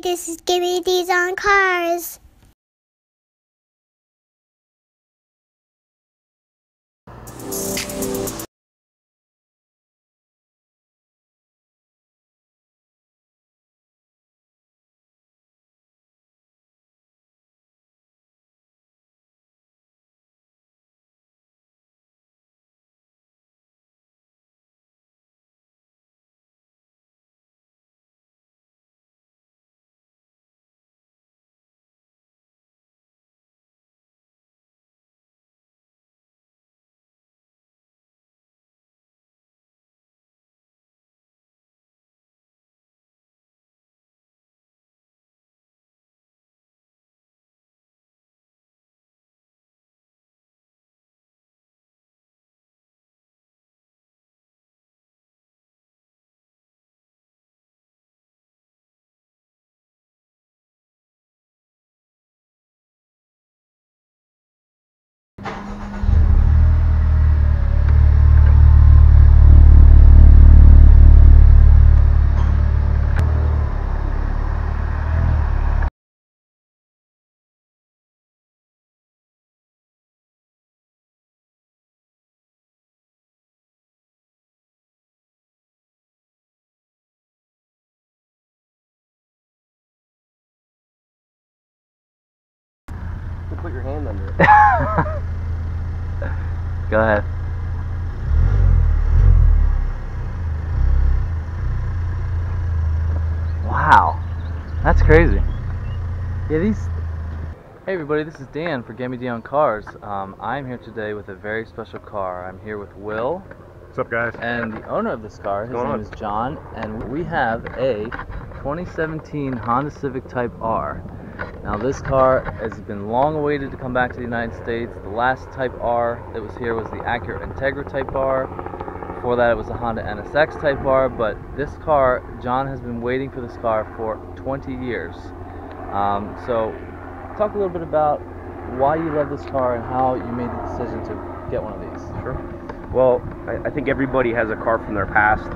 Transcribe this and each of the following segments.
this is GemmyD's on Cars. You put your hand under it. Go ahead. Wow, that's crazy. Yeah, these. Hey everybody, this is Dan for GemmyD on Cars. I'm here today with a very special car. I'm here with Will. What's up, guys? And the owner of this car, his name is John, and we have a 2017 Honda Civic Type R. Now this car has been long awaited to come back to the United States. The last Type R that was here was the Acura Integra Type R. Before that it was the Honda NSX Type R, but this car, John has been waiting for this car for 20 years. So talk a little bit about why you love this car and how you made the decision to get one of these. Sure. Well, I think everybody has a car from their past,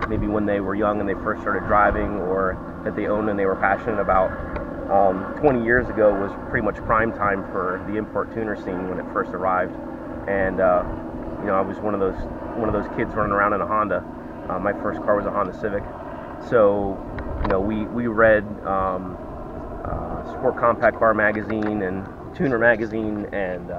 maybe when they were young and they first started driving, or that they owned and they were passionate about. 20 years ago was pretty much prime time for the import tuner scene when it first arrived, and you know, I was one of those kids running around in a Honda. My first car was a Honda Civic, so you know, we read Sport Compact Car magazine and Tuner magazine, and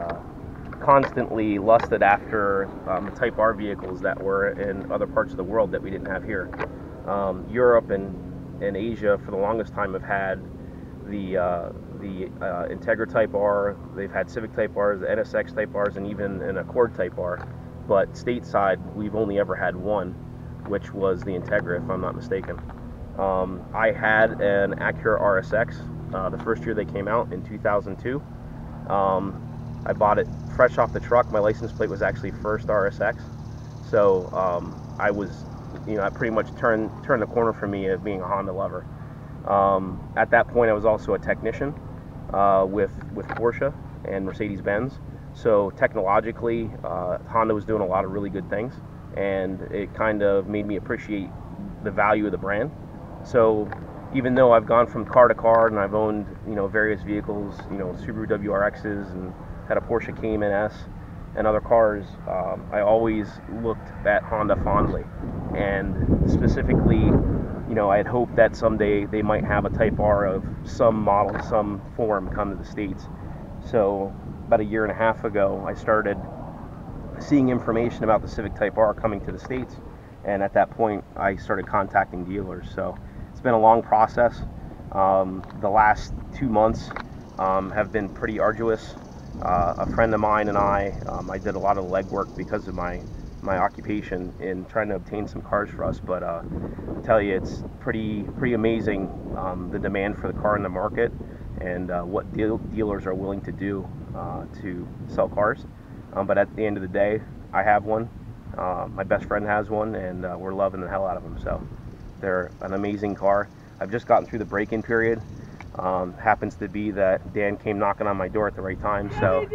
constantly lusted after the Type R vehicles that were in other parts of the world that we didn't have here. Europe and Asia for the longest time have had the Integra Type R. They've had Civic Type Rs, the NSX Type Rs, and even an Accord Type R. But stateside, we've only ever had one, which was the Integra, if I'm not mistaken. I had an Acura RSX the first year they came out in 2002. I bought it fresh off the truck. My license plate was actually first RSX, so I was, you know, I pretty much turned the corner for me of being a Honda lover. At that point, I was also a technician with Porsche and Mercedes-Benz. So technologically, Honda was doing a lot of really good things, and it kind of made me appreciate the value of the brand. So even though I've gone from car to car and I've owned, you know, various vehicles, you know, Subaru WRXs and had a Porsche Cayman S and other cars, I always looked at Honda fondly, and specifically, you know, I had hoped that someday they might have a Type R of some model, some form come to the States. So about a year and a half ago, I started seeing information about the Civic Type R coming to the States, and at that point I started contacting dealers. So it's been a long process. The last 2 months have been pretty arduous. A friend of mine and I did a lot of legwork because of my occupation in trying to obtain some cars for us, but I tell you, it's pretty amazing, the demand for the car in the market, and what dealers are willing to do to sell cars. But at the end of the day, I have one, my best friend has one, and we're loving the hell out of them. So they're an amazing car. I've just gotten through the break-in period. Happens to be that Dan came knocking on my door at the right time, so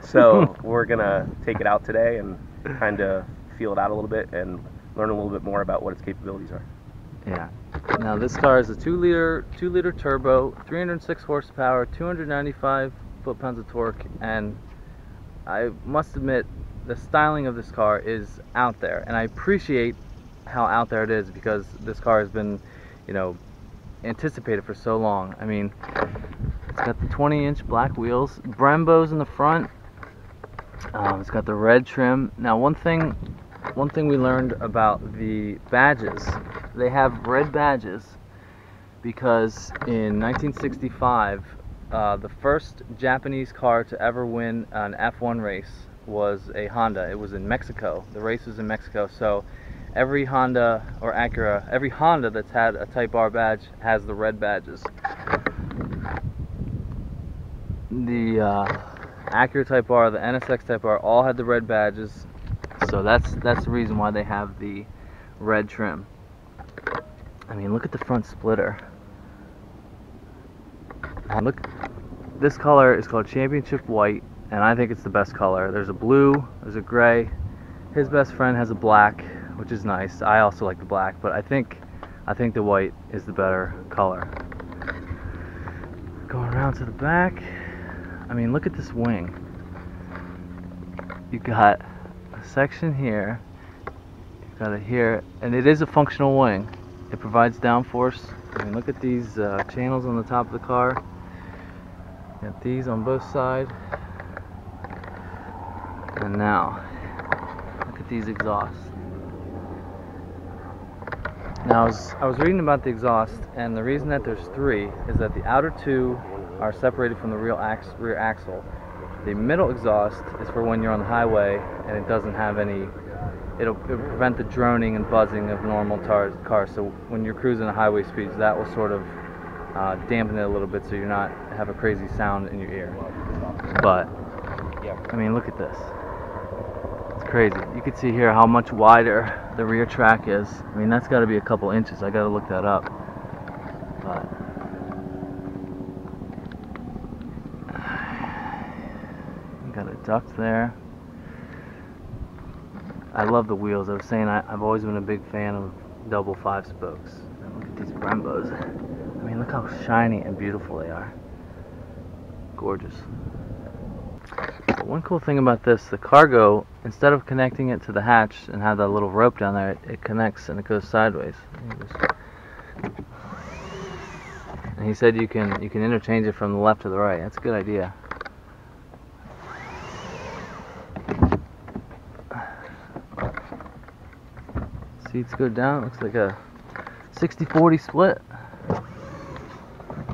so we're gonna take it out today and kind of feel it out a little bit and learn a little bit more about what its capabilities are. Yeah. Now this car is a 2-liter turbo, 306 horsepower, 295 foot-pounds of torque, and I must admit the styling of this car is out there, and I appreciate how out there it is because this car has been, you know, anticipated for so long. I mean, it's got the 20-inch black wheels, Brembos in the front. It's got the red trim. Now, one thing we learned about the badges, they have red badges because in 1965, the first Japanese car to ever win an F1 race was a Honda. It was in Mexico. The race was in Mexico, so every Honda or Acura, every Honda that's had a Type R badge has the red badges. The Acura Type R, the NSX Type R, all had the red badges, so that's the reason why they have the red trim. I mean, look at the front splitter. And look, this color is called Championship White, and I think it's the best color. There's a blue, there's a gray. His best friend has a black, which is nice. I also like the black, but I think the white is the better color. Going around to the back, I mean, look at this wing. You got a section here, you got it here, and it is a functional wing. It provides downforce. I mean, look at these channels on the top of the car. You got these on both sides. And now, look at these exhausts. Now, I was reading about the exhaust, and the reason that there's three is that the outer two are separated from the rear axle. The middle exhaust is for when you're on the highway and it doesn't have any, it'll prevent the droning and buzzing of normal cars. So when you're cruising at highway speeds, that will sort of dampen it a little bit so you're not have a crazy sound in your ear. But, I mean, look at this. It's crazy. You can see here how much wider the rear track is. I mean, that's got to be a couple inches. I got to look that up. But got a duct there. I love the wheels. I was saying I've always been a big fan of double 5 spokes. And look at these Brembos. I mean, look how shiny and beautiful they are. Gorgeous. But one cool thing about this, the cargo, instead of connecting it to the hatch and have that little rope down there, it connects and it goes sideways. And he said you can interchange it from the left to the right. That's a good idea. Seats go down. Looks like a 60-40 split.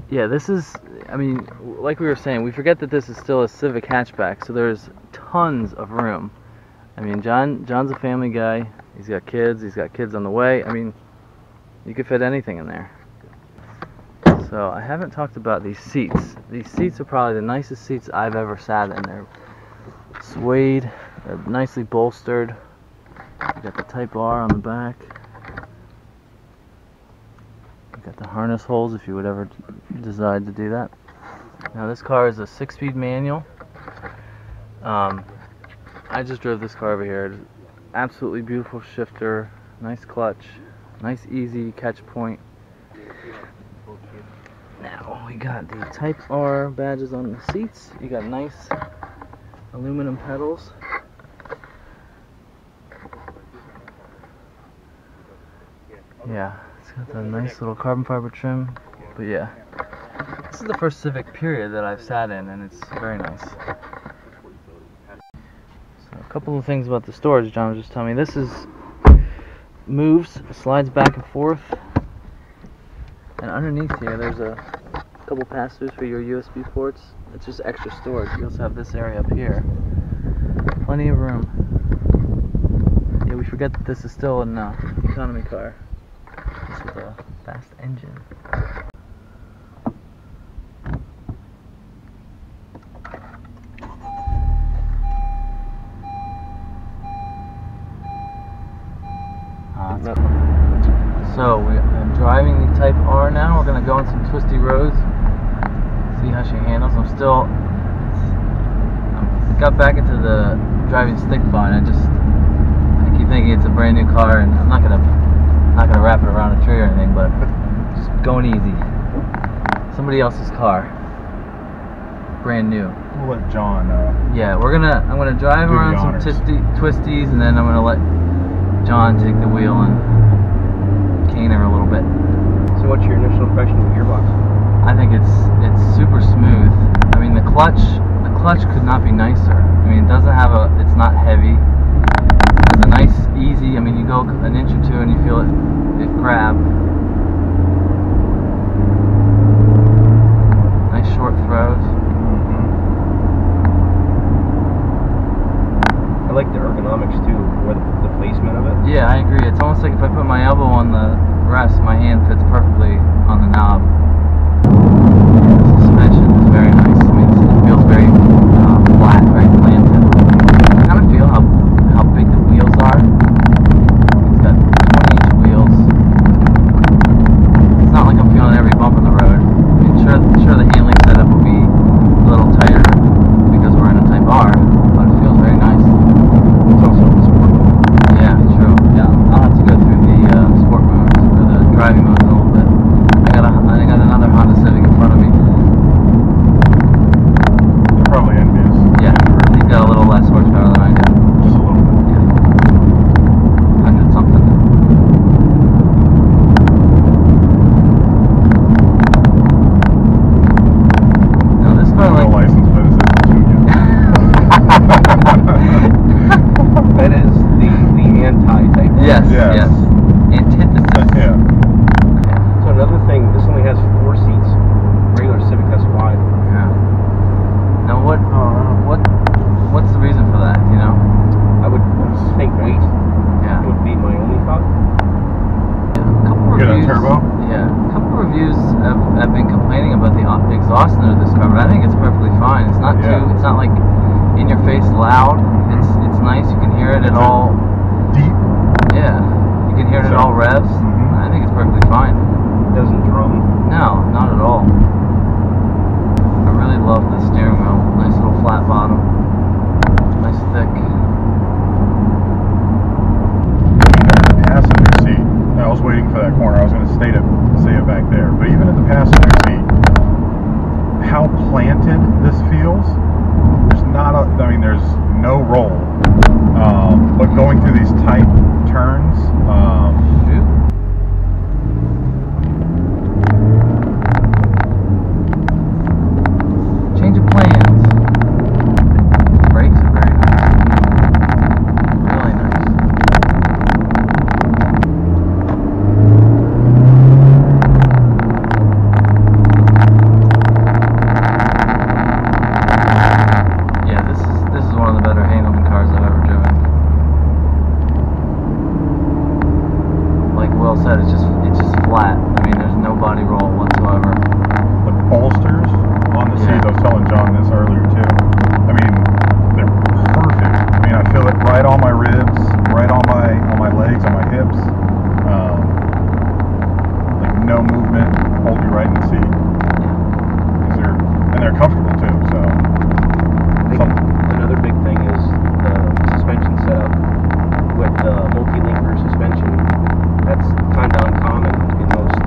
Yeah, this is, I mean, like we were saying, we forget that this is still a Civic hatchback, so there's tons of room. I mean, John's a family guy. He's got kids on the way. I mean, you could fit anything in there. So I haven't talked about these seats. These seats are probably the nicest seats I've ever sat in. They're suede, they're nicely bolstered. You got the Type R on the back. You got the harness holes if you would ever decide to do that. Now this car is a 6-speed manual. I just drove this car over here. Absolutely beautiful shifter, nice clutch, nice easy catch point. Now we got the Type R badges on the seats. You got nice aluminum pedals. Yeah, it's got the nice little carbon fiber trim. But yeah, this is the first Civic period that I've sat in, and it's very nice. So a couple of things about the storage. John was just telling me this moves, slides back and forth, and underneath here there's a couple pass-throughs for your USB ports. It's just extra storage. You also have this area up here. Plenty of room. Yeah, we forget that this is still an economy car. This with a fast engine. So I'm driving the Type R now. We're gonna go on some twisty roads, see how she handles. I got back into the driving stick fine. I keep you think it's a brand new car, and I'm not gonna wrap it around a tree or anything, but just going easy. Somebody else's car, brand new. We'll let John. Yeah, I'm gonna drive around some twisties, and then I'm gonna let John take the wheel and cane her a little bit. So what's your initial impression of the gearbox? I think it's super smooth. I mean, the clutch could not be nicer. I mean, it doesn't have it's not heavy. It's a nice, easy. I mean, you go an inch or two and you feel it grab. Nice short throws. I like the ergonomics too, or the placement of it. Yeah, I agree. It's almost like if I put my elbow on the rest, my hand fits perfectly on the knob. The suspension is very nice. I mean, it feels very flat, very planted. I kind of feel how big the wheels are. It's got 20-inch wheels. It's not like I'm feeling every bump on the road. I mean, sure the handling setup will be a little tighter because we're in a Type R, but it feels very nice. It's also sport mode. Yeah, true. Yeah, I'll have to go through the sport modes or the driving modes in a little bit. I got another Honda Civic in front of me. You're probably envious. Yeah, he's got a little less horsepower than I do. Just a little bit. Yeah, 100 something. Now this car, No like, license plate says That is the anti-Type R. yes, Yes. yes, antithesis. Yeah. So another thing, this only has 4 seats. Regular Civic has 5. Yeah. Now what's the reason for that? You know? I would think weight Yeah. would be my only thought. A couple Get a reviews. turbo? Yeah, a couple reviews have been complaining about the exhaust under this car, but I think it's perfectly fine. It's not Yeah. it's not like in your face loud. It's nice. You can hear it at It's all. Deep. Yeah, you can hear it at all revs. Mhm. I think it's perfectly fine. It doesn't drum. No, not at all. I really love the steering wheel. Nice little flat bottom. Nice thick. The passenger seat. I was waiting for that corner. I was going to say it back there. But even in the passenger seat, how planted this feels. There's no roll. But going through these tight turns, Shoot. Change of plans. The brakes are very nice. Really nice. Yeah, this is one of the better handling cars I've ever driven. Like Will said, it's just flat. I mean, there's no body roll whatsoever. the bolsters on the seat, I was telling John this earlier too. I mean, they're perfect. I mean, I feel it right on my ribs, right on my legs, on my hips. Like no movement, hold you right in the seat. They're comfortable too. So I think another big thing is the suspension setup with the multi-linker suspension. That's kind of uncommon in most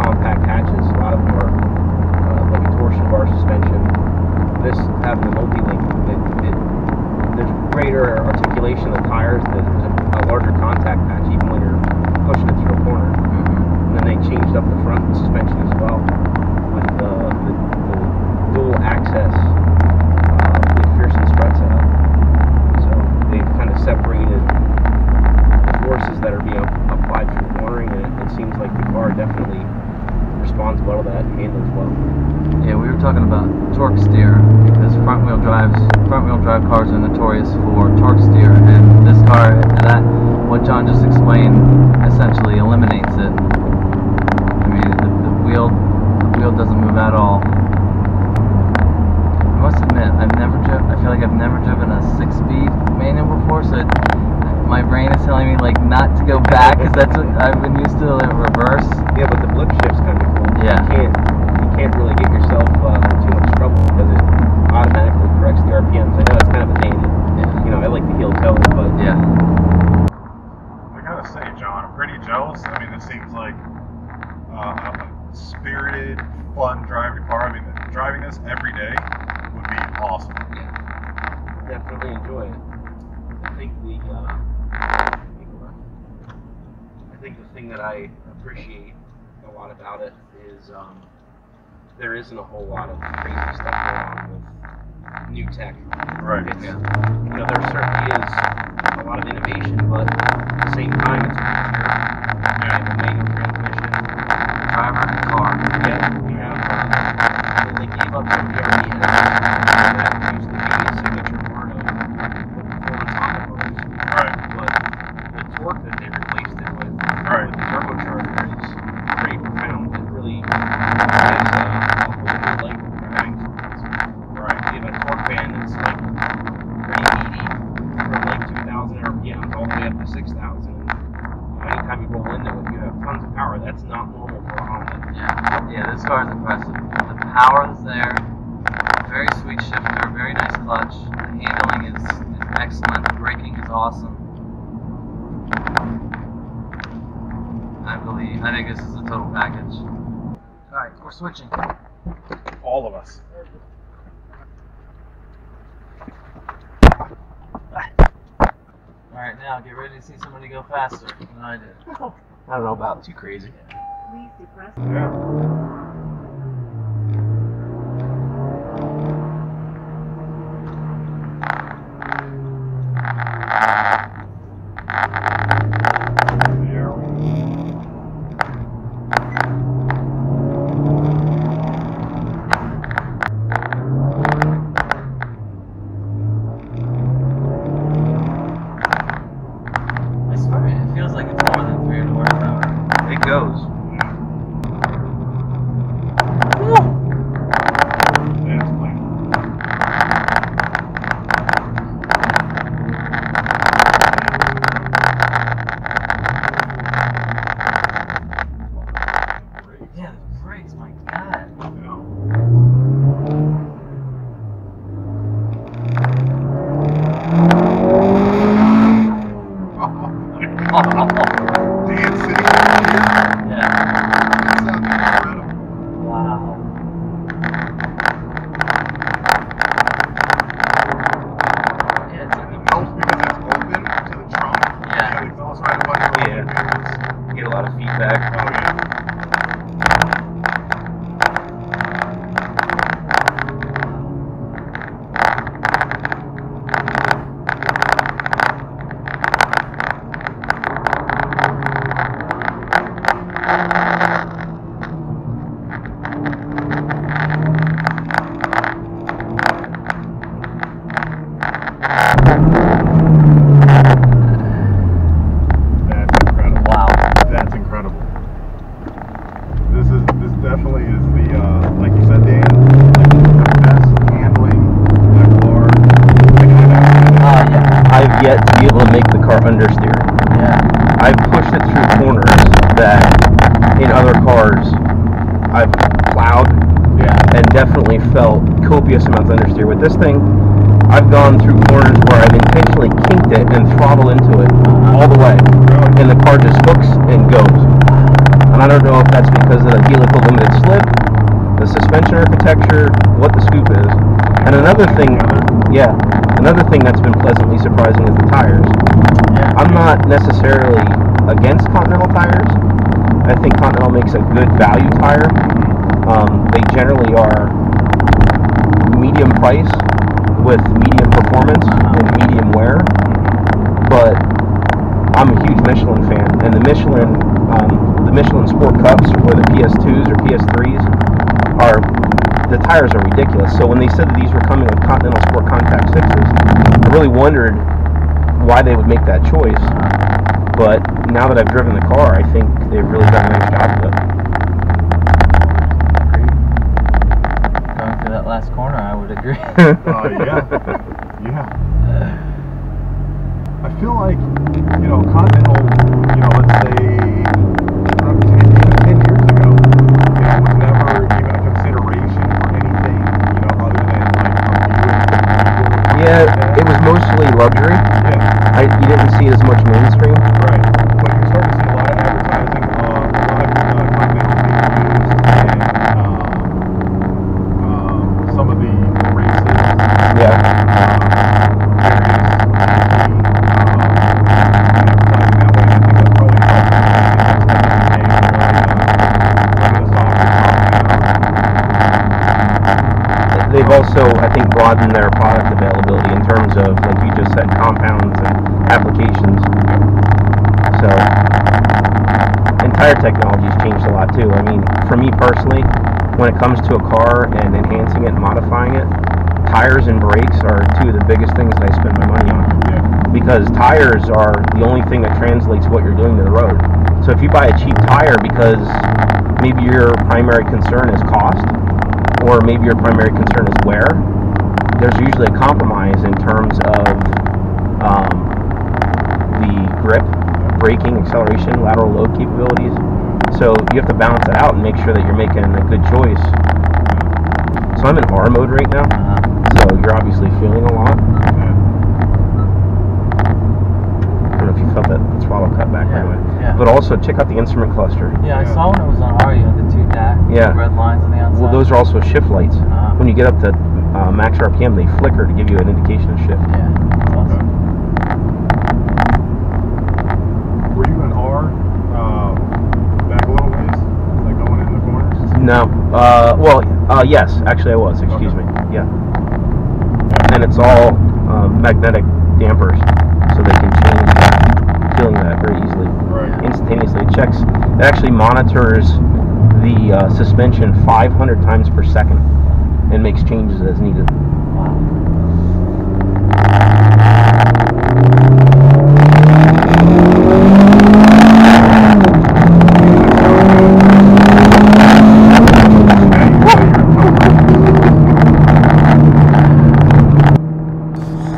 compact hatches. A lot of them are like a torsion bar suspension. This having the multi-link, there's greater articulation of the tires. There's a larger contact patch even when you're pushing it through a corner. And then they changed up the front suspension as well with the dual access McPherson strut setup. So they've kind of separated the forces that are being applied through cornering, and it seems like the car definitely responds well to that and handles well. Yeah, we were talking about torque steer because front wheel drive cars are notorious for torque steer, and this car, what John just explained, essentially eliminates it. I mean, the wheel doesn't move at all. I must admit, I feel like I've never driven a 6-speed manual before, so my brain is telling me like not to go back because that's what I've been used to, like reverse. Yeah, but the blip shift's kind of cool. Yeah. You can't really get yourself too much trouble because it automatically corrects the RPMs. I know it's kind of a name. Yeah. You know, I like the heel toe, but spirited, fun driving car. I mean, driving this every day would be awesome. Yeah, definitely enjoy it. I think the thing that I appreciate a lot about it is there isn't a whole lot of crazy stuff going on with new tech. Right. It's, you know, there certainly is a lot of innovation, but at the same time, it's easier. You have a manual transmission, driver, car. Yeah, you have. They gave up some of the RDS that used to be a signature part of performance on the cars. Right. But the torque that they replaced it with, Right. with the turbocharger, is pretty profound. It really adds a whole new leg of driving experience. Right. You have a torque band that's like pretty meaty from like 2,000 RPMs all the way up to 6,000. Anytime you roll into it, you have tons of power. That's not normal for a Honda. Yeah, this car is impressive. The power is there. Very sweet shifter. Very nice clutch. The handling is excellent. The braking is awesome. I think this is a total package. Alright, we're switching. All of us. Alright, now get ready to see somebody go faster than I did. I don't know about too crazy. Yeah. I swear, it feels like it's more than 300 horsepower. It goes. Yeah, the brakes, my god. Dan sitting right here. Yeah. That sounds incredible. Wow. Yeah, it's like It helps because it's open to the trunk. Yeah. The exhaust right above your Yeah. windows. You get a lot of feedback. Oh yeah. That's incredible. wow. That's incredible. This definitely is the like you said, Dan, like the best handling by far that I've ever seen. Yeah. I've yet to be able to make the car understeer. Yeah. I've pushed it through corners that in other cars I've plowed and definitely felt copious amounts of understeer. With this thing, I've gone through corners where I've intentionally kinked it and throttled into it all the way, and the car just hooks and goes. And I don't know if that's because of the helical limited slip, the suspension architecture, what the scoop is. And another thing that's been pleasantly surprising is the tires. I'm not necessarily against Continental tires. I think Continental makes a good value tire. They generally are medium price with medium performance and medium wear. But I'm a huge Michelin fan, and the Michelin Sport Cups or the PS2s or PS3s the tires are ridiculous. So when they said that these were coming with Continental Sport Contact 6s, I really wondered why they would make that choice. But now that I've driven the car, I think they've really done a nice job with it. Going through that last corner, I would agree. Yeah. I feel like, Continental, let's say, 10 years ago, was never even a consideration for anything, other than Yeah, it was mostly luxury. Yeah. You didn't see it as much mainstream. Right. But you're starting to see a lot of advertising, a lot of Continental being used in also, I think, broaden their product availability in terms of, like you just said, compounds and applications. So, and tire technology's changed a lot too. I mean, for me personally, when it comes to a car and enhancing it and modifying it, tires and brakes are two of the biggest things that I spend my money on. Yeah. Because tires are the only thing that translates what you're doing to the road. So if you buy a cheap tire because maybe your primary concern is cost, or maybe your primary concern is wear, there's usually a compromise in terms of the grip, braking, acceleration, lateral load capabilities. So you have to balance it out and make sure that you're making a good choice. So I'm in R mode right now, so you're obviously feeling a lot. I don't know if you felt that throttle cut back right away. Yeah. But also check out the instrument cluster. Yeah, I saw when it was on R, you had the two red lines on the outside. Well, those are also shift lights. When you get up to max RPM, they flicker to give you an indication of shift. Yeah, that's awesome. Were you in R back a little ways, like going in the corners? No. Yes, actually I was. Excuse me. Yeah. And it's all magnetic dampers, so they can change feeling that very easily, instantaneously. It actually monitors the suspension 500 times per second and makes changes as needed.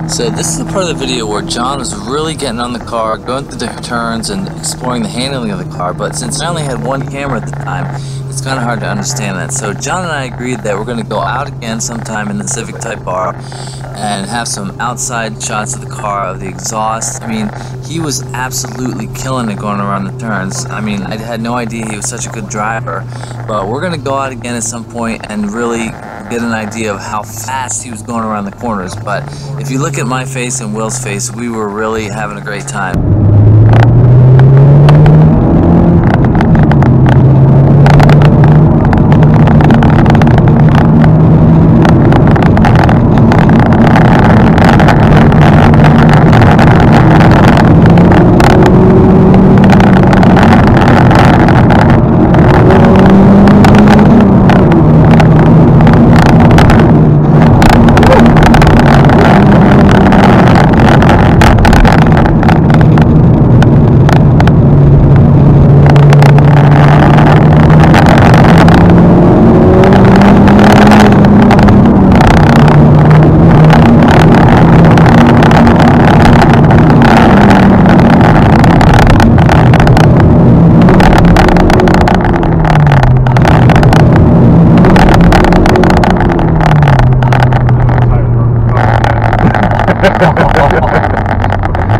So this is the part of the video where John was really getting on the car, going through the turns and exploring the handling of the car, but since I only had one camera at the time, it's kind of hard to understand that. So John and I agreed that we're going to go out again sometime in the Civic Type R and have some outside shots of the car, of the exhaust. I mean, he was absolutely killing it going around the turns. I mean, I had no idea he was such a good driver, but we're going to go out again at some point and really get an idea of how fast he was going around the corners. But if you look at my face and Will's face, we were really having a great time.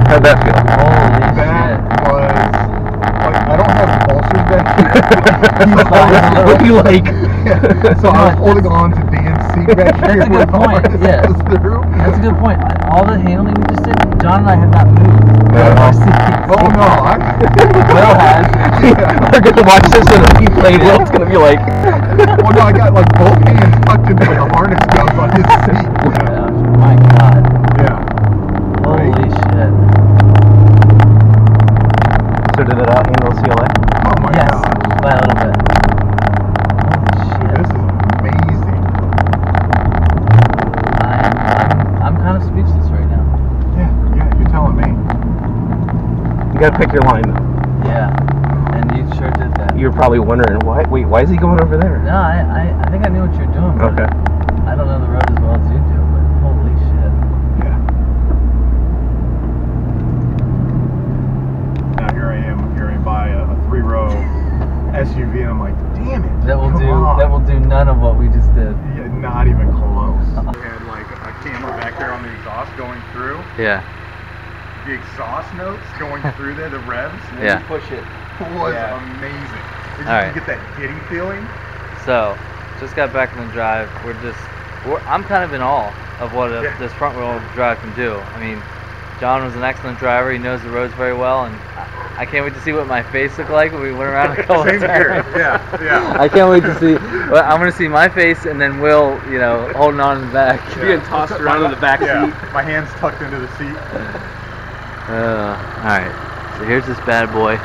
How'd that feel? Holy That shit. was like, I don't have pulses back here. What do you like? So I was holding on to Dan's seat back here. That's a good point, yeah. That's a good point. All the handling we just did, John and I have not moved. Oh no, Will has. We're gonna watch this in a replay. Will's gonna be like, well no, I got like both hands tucked into the harness goes on his seat. Yeah. My God. Yeah. Holy shit. so did it handle CLA? Oh my Yes, god. by a little bit. Holy shit. This is amazing. I'm kind of speechless right now. Yeah, you're telling me. You gotta pick your line though. Yeah, and you sure did that. You're probably wondering, why is he going over there? No, I think I knew what you're doing. But Okay. I don't know the road as well as you do, but holy shit. Yeah. Now here I am by a 3-row SUV, and I'm like, damn it. That will come do none of what we just did. Yeah, not even close. We had like a camera back there on the exhaust going through. Yeah. The exhaust notes going through there, the revs. Yeah. Push it. Was Yeah. amazing. Did All you right. get that giddy feeling? So, just got back from the drive. I'm kind of in awe of what this front wheel drive can do. I mean, John was an excellent driver. He knows the roads very well, and I can't wait to see what my face looked like when we went around a couple Same here. times. Yeah. I can't wait to see. Well, I'm gonna see my face and then Will, you know, holding on in the back. Being tossed around in the back seat. My hands tucked into the seat. All right. So here's this bad boy.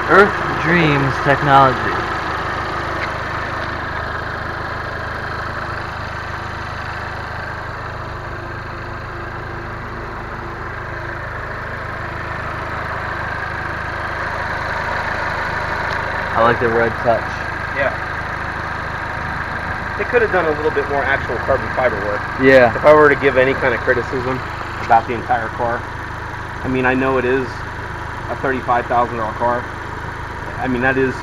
Earth Dreams Technology. I like the red touch. Yeah. They could have done a little bit more actual carbon fiber work. Yeah. If I were to give any kind of criticism about the entire car, I mean, I know it is a $35,000 car. I mean, that is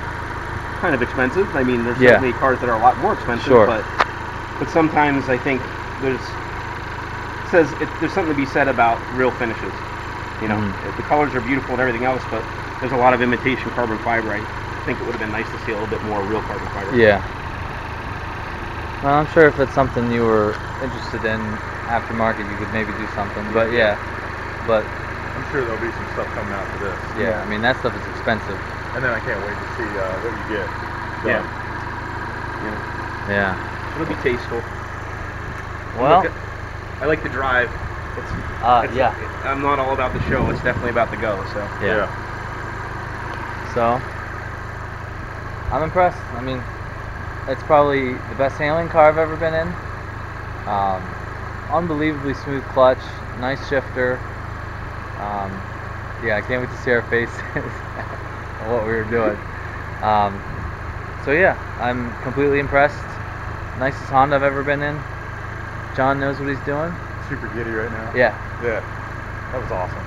kind of expensive. I mean, there's certainly cars that are a lot more expensive, but sometimes I think there's something to be said about real finishes. You know, the colors are beautiful and everything else, but there's a lot of imitation carbon fiber. I think it would have been nice to see a little bit more real carbon fiber. Yeah. Well, I'm sure if it's something you were interested in aftermarket, you could maybe do something. But but I'm sure there'll be some stuff coming out for this. Yeah, I mean that stuff is expensive. And then I can't wait to see what you get. Yeah. It'll be tasteful. Well, I like the drive. I'm not all about the show. It's definitely about the go. So yeah. So I'm impressed. I mean, it's probably the best handling car I've ever been in. Unbelievably smooth clutch, nice shifter. Yeah, I can't wait to see our faces on what we were doing. So yeah, I'm completely impressed. Nicest Honda I've ever been in. John knows what he's doing. Super giddy right now. Yeah. Yeah. That was awesome.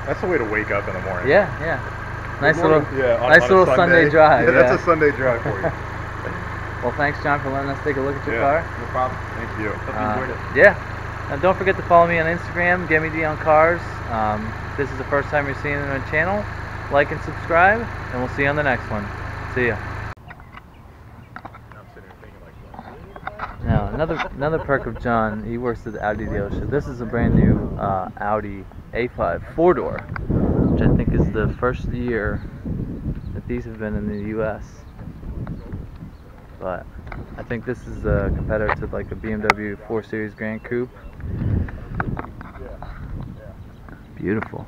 That's the way to wake up in the morning. Yeah. Nice little on Sunday drive. Yeah, that's a Sunday drive for you. Well, thanks, John, for letting us take a look at your car. No problem. Thank you. Hope you enjoyed it. Yeah. And don't forget to follow me on Instagram, GemmyD on Cars. If this is the first time you're seeing it on the channel, like and subscribe, and we'll see you on the next one. See ya. Now, another perk of John, he works at the Audi dealership. This is a brand new Audi A5 4-door, which I think is the first year that these have been in the US. But I think this is a competitor to like a BMW 4 Series Grand Coupe. Beautiful.